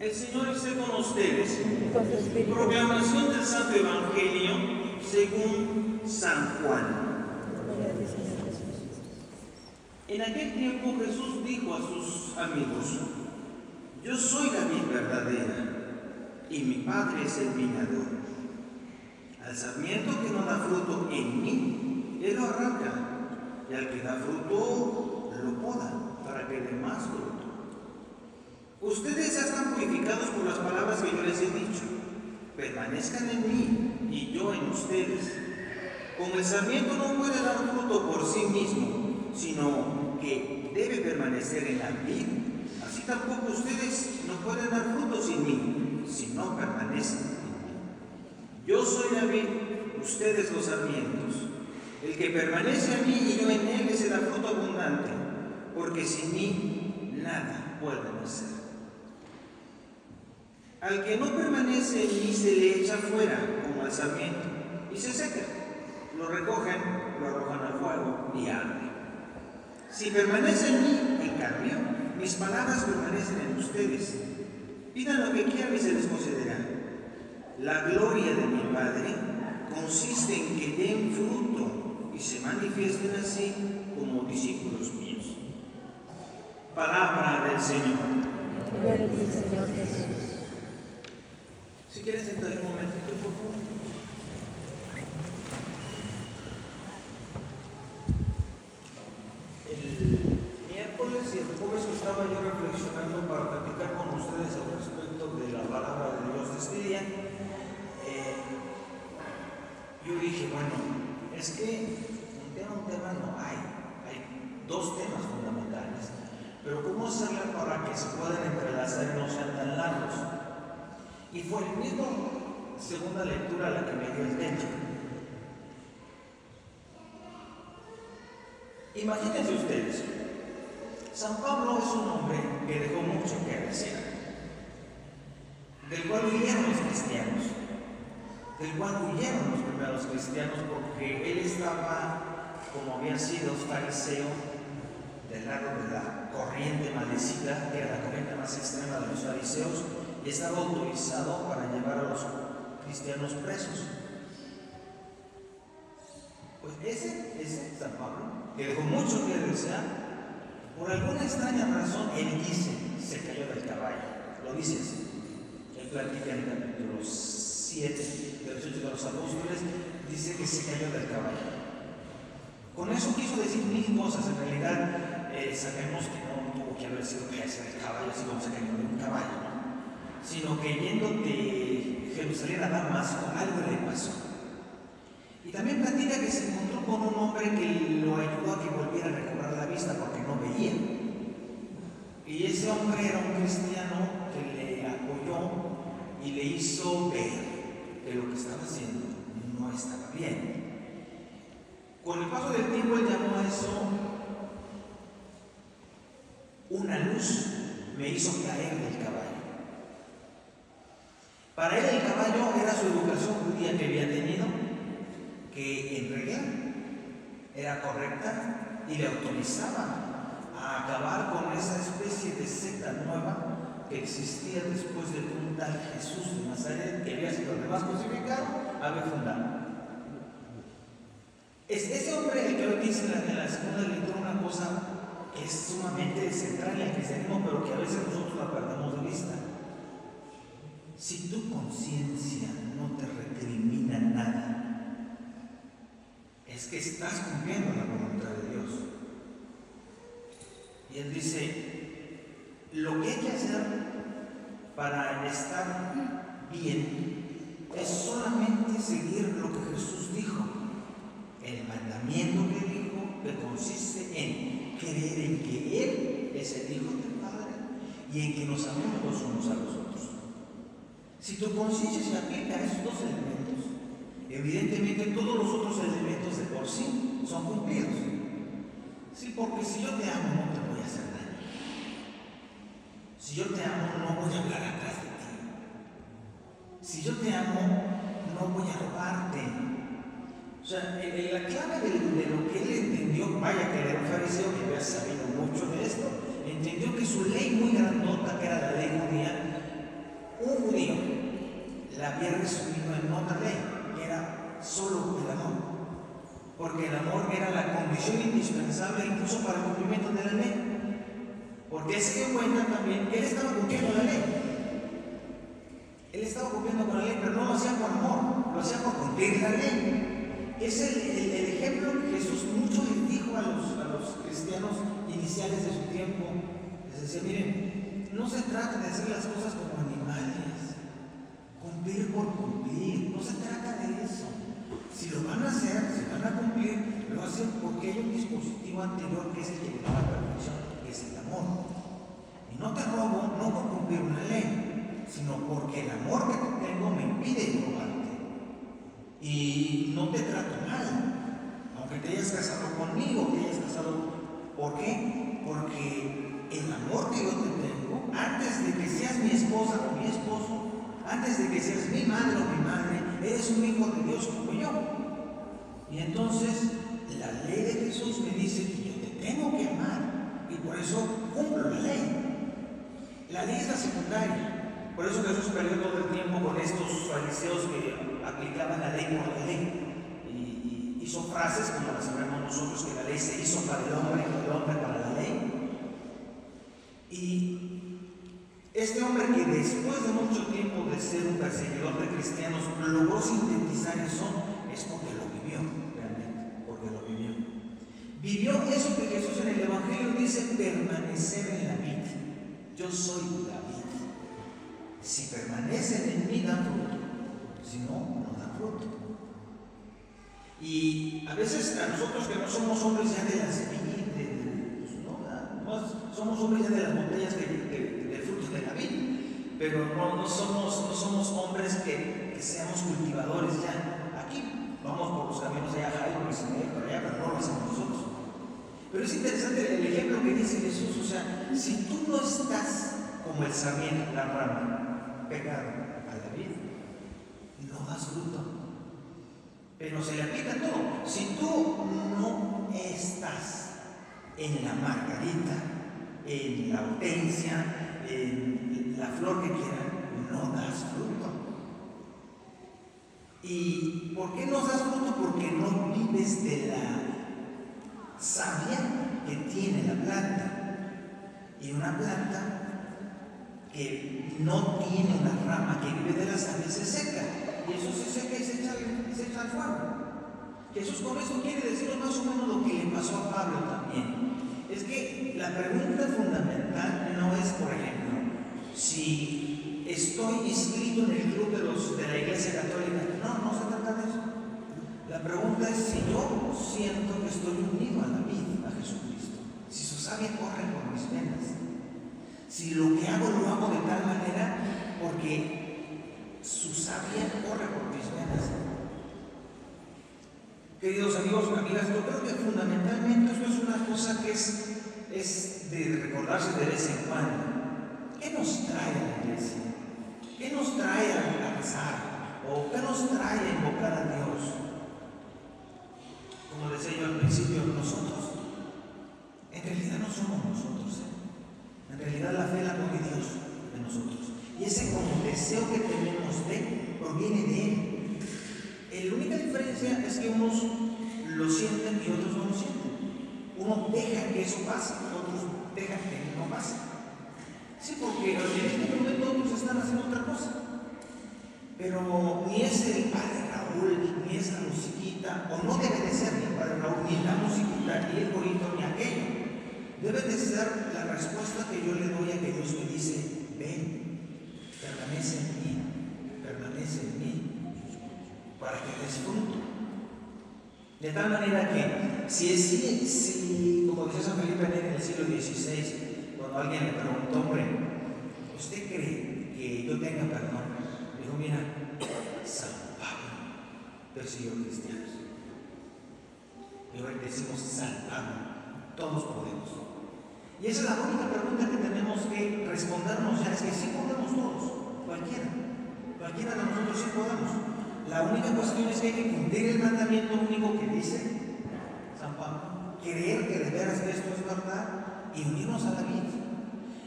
El Señor esté con ustedes. Y con tu espíritu. Proclamación del Santo Evangelio según San Juan. Gloria a ti, Señor Jesús. En aquel tiempo Jesús dijo a sus amigos: Yo soy la vid verdadera, y mi Padre es el viñador. Al sarmiento que no da fruto en mí, Él lo arranca, y al que da fruto, lo poda, para que dé más fruto. Ustedes ya están purificados por las palabras que yo les he dicho. Permanezcan en mí, y yo en ustedes. Como el sarmiento no puede dar fruto por sí mismo, sino que debe permanecer en la vid, así tampoco ustedes no pueden dar fruto sin mí, si no permanecen en mí. Yo soy la vid, ustedes los sarmientos. El que permanece en mí y yo en él, ese da fruto abundante, porque sin mí nada pueden hacer. Al que no permanece en mí se le echa fuera como al sarmiento y se seca. Lo recogen, lo arrojan al fuego y arde. Si permanece en mí, en cambio, mis palabras permanecen en ustedes. Pidan lo que quieran y se les concederá. La gloria de mi Padre consiste en que den fruto y se manifiesten así como discípulos míos. Palabra del Señor. Gloria a ti, Señor Jesús. Si quieres sentar un momentito, por favor. El miércoles y el jueves estaba yo reflexionando para platicar con ustedes al respecto de la palabra de Dios de este día. Yo dije, bueno, es que un tema no hay dos temas fundamentales, pero ¿cómo hacerle para que se puedan entrelazar y no sean tan largos? Y fue el mismo segunda lectura la que me dio el tema. Imagínense ustedes, San Pablo es un hombre que dejó mucho que desear, del cual huyeron los cristianos, los primeros cristianos, porque él estaba, como había sido fariseo, del lado de la corriente maldecida, que era la corriente más extrema de los fariseos, y estaba autorizado para llevar a los cristianos presos. Pues ese San Pablo, que dejó mucho que desear, por alguna extraña razón, él dice, se cayó del caballo. Lo dice así. Él platica en el capítulo 7 de los Hechos de los Apóstoles, dice que se cayó del caballo. Con eso quiso decir mil cosas. En realidad, sabemos que no tuvo que haber sido caerse del caballo, así como se cayó de un caballo, ¿no? Sino que yendo de Jerusalén a Damasco, algo le pasó. Y también platica que se encontró con un hombre que lo ayudó a que volviera a recobrar la vista porque no veía. Y ese hombre era un cristiano que le apoyó y le hizo ver que lo que estaba haciendo no estaba bien. Con el paso del tiempo él llamó a eso una luz, me hizo caer del caballo. Para él el caballo era su educación judía que había tenido, que en realidad era correcta y le autorizaba a acabar con esa especie de secta nueva que existía después de que un tal Jesús de Nazaret, que había sido además crucificado, había fundado. Es ese hombre el que hoy dice en la segunda lectura una cosa que es sumamente central en el cristianismo, pero que a veces nosotros la perdemos de vista. Si tu conciencia no te recrimina nada, es que estás cumpliendo la voluntad de Dios. Y él dice, lo que hay que hacer para estar bien es solamente seguir lo que Jesús dijo. El mandamiento que dijo, que consiste en creer en que Él es el Hijo del Padre y en que nos amemos los unos a los otros. Si tu conciencia se aplica a esos dos elementos, evidentemente todos los otros elementos de por sí son cumplidos. Sí, porque si yo te amo no te voy a hacer daño. Si yo te amo no voy a hablar atrás de ti. Si yo te amo no voy a robarte. O sea, la clave de lo que él entendió, vaya que era un fariseo que había sabido mucho de esto, entendió que su ley muy grandota, que era la ley judía, Porque él se dio cuenta también que él estaba cumpliendo la ley. Él estaba cumpliendo con la ley, pero no lo hacía por amor, lo hacía por cumplir la ley. Es el ejemplo que Jesús mucho les dijo a los cristianos iniciales de su tiempo. Les decía, miren, no se trata de hacer las cosas como animales, cumplir por cumplir, no se trata de eso. Si lo van a hacer, si van a cumplir, lo hacen porque hay un dispositivo anterior que es el que le da la perfección, que es el amor. Y no te robo, no por cumplir una ley, sino porque el amor que te tengo me impide robarte. Y no te trato mal, aunque te hayas casado conmigo, te hayas casado. ¿Por qué? Porque el amor que yo te tengo, antes de que seas mi esposa o mi esposo, antes de que seas mi madre o mi madre, eres un hijo de Dios como yo. Y entonces la ley de Jesús me dice que yo te tengo que amar, y por eso cumplo la ley. La ley es la secundaria. Por eso Jesús perdió todo el tiempo con estos fariseos que aplicaban la ley por la ley. Y hizo frases como las sabemos nosotros, que la ley se hizo para el hombre y el hombre para la ley. Y este hombre, que después de mucho tiempo de ser un perseguidor de cristianos logró sintetizar eso, es porque lo vivió, realmente, porque lo vivió. Vivió eso que Jesús en el Evangelio dice: permanecer en la vid. Yo soy la vid. Si permanecen en mí, dan fruto. Si no, no dan fruto. Y a veces a nosotros, que no somos hombres ya de las somos hombres ya de las botellas de frutos de la vid, pero no somos hombres que seamos cultivadores ya. Aquí vamos por los caminos allá, Jairo, por allá, pero no lo hacemos nosotros. Pero es interesante el ejemplo que dice Jesús. O sea, si tú no estás como el sarmiento, la rama, pegado a la vid, no das fruto. Pero se le aplica todo. Si tú no estás en la margarita, en la hortensia, en la flor que quieran, no das fruto. ¿Y por qué no das fruto? Porque no vives de la savia que tiene la planta. Y una planta que no tiene una rama que vive de la savia se seca. Y eso se seca y se echa al fuego. Jesús con esto quiere decirnos más o menos lo que le pasó a Pablo también. Es que la pregunta fundamental no es, por ejemplo, si estoy inscrito en el club de la Iglesia Católica. No se trata de eso. La pregunta es si yo siento que estoy unido a la vida, a Jesucristo. Si su savia corre por mis venas. Si lo que hago lo hago de tal manera porque su savia corre por mis venas. Queridos amigos, amigas, yo creo que fundamentalmente esto es una cosa que es de recordarse de vez en cuando. ¿Qué nos trae a la iglesia? ¿Qué nos trae a rezar? ¿O qué nos trae a invocar a Dios? Como decía yo al principio, nosotros, en realidad no somos nosotros. En realidad la fe la pone Dios de nosotros. Y ese como deseo que tenemos proviene de Él. La única diferencia es que unos lo sienten y otros no lo sienten. Uno deja que eso pase, otros dejan que no pase. Sí, porque en este momento otros están haciendo otra cosa. Pero ni es el Padre Raúl, ni es la musiquita, o no debe de ser ni el Padre Raúl, ni la musiquita, ni el corito, ni aquello. Debe de ser la respuesta que yo le doy a que Dios me dice: ven, permanece en mí, para que des fruto. De tal manera que si como decía San Felipe Neri en el siglo XVI, cuando alguien le preguntó: hombre, ¿usted cree que yo tenga perdón? Dijo: mira, San Pablo persiguió cristianos. Y hoy decimos San Pablo, todos podemos. Y esa es la única pregunta que tenemos que respondernos ya, es que sí podemos todos, cualquiera de nosotros sí podemos. La única cuestión es que hay que cumplir el mandamiento único que dice San Pablo, creer que de veras esto es verdad y unirnos a la vid.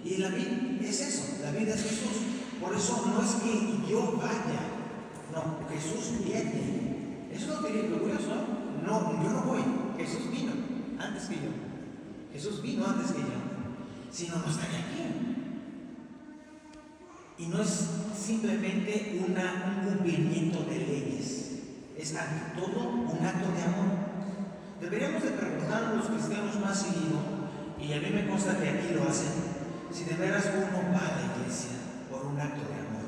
Y la vid es eso, la vid es Jesús. Por eso no es que yo vaya, no, Jesús viene. Eso no tiene lo curioso, ¿eh? No, yo no voy, Jesús vino antes que yo. Jesús vino antes que yo. Si no, no estaría aquí. Y no es simplemente un cumplimiento de leyes, es ante todo un acto de amor. Deberíamos de preguntar a los cristianos más seguido, y a mí me consta que aquí lo hacen, si de veras uno va a la iglesia por un acto de amor.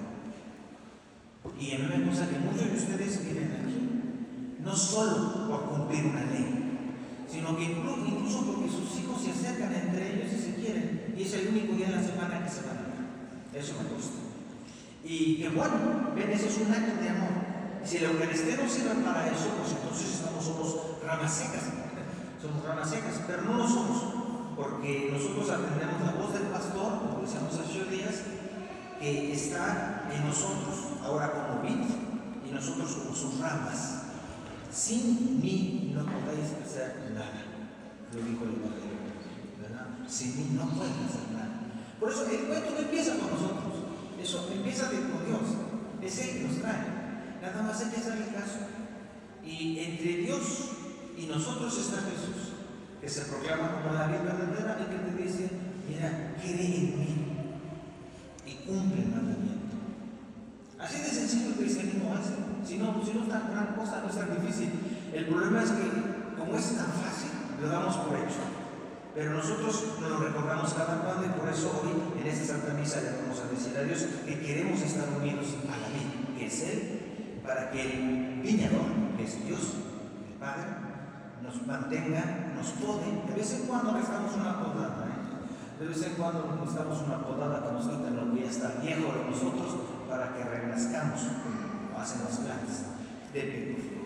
Y a mí me consta que muchos de ustedes vienen aquí, no solo por cumplir una ley, sino que incluso porque sus hijos se acercan entre ellos y se quieren, y es el único día de la semana que se van a ver. Eso me consta. Y que bueno, ven, eso es un acto de amor. Y si la Eucaristía no sirve para eso, pues entonces somos ramas secas. Somos ramas secas, pero no lo somos, porque nosotros atendemos la voz del pastor, como decíamos hace 8 días, que está en nosotros, ahora como vid, y nosotros como sus ramas. Sin mí no podéis hacer nada, lo dijo el Evangelio, ¿verdad? Sin mí no pueden hacer nada. Por eso el cuento no empieza con nosotros, eso empieza con Dios, es Él que nos trae. Nada más hay que hacerle caso. Y entre Dios y nosotros está Jesús, que se proclama como la vida verdadera y que te dice, mira, cree en mí y cumple el mandamiento. Así de sencillo el cristianismo es. Si no es tan gran cosa, no es tan difícil. El problema es que, como es tan fácil, lo damos por hecho. Pero nosotros nos lo recordamos cada cuando, y por eso hoy en esta Santa Misa le vamos a decir a Dios que queremos estar unidos a la vid, que es Él, para que el viñador, que es Dios, el Padre, nos mantenga, nos pode. De vez en cuando necesitamos una podada, de vez en cuando necesitamos una podada que nos quita lo que ya está viejo de nosotros, para que renazcamos, como hacen las plantas de pepino.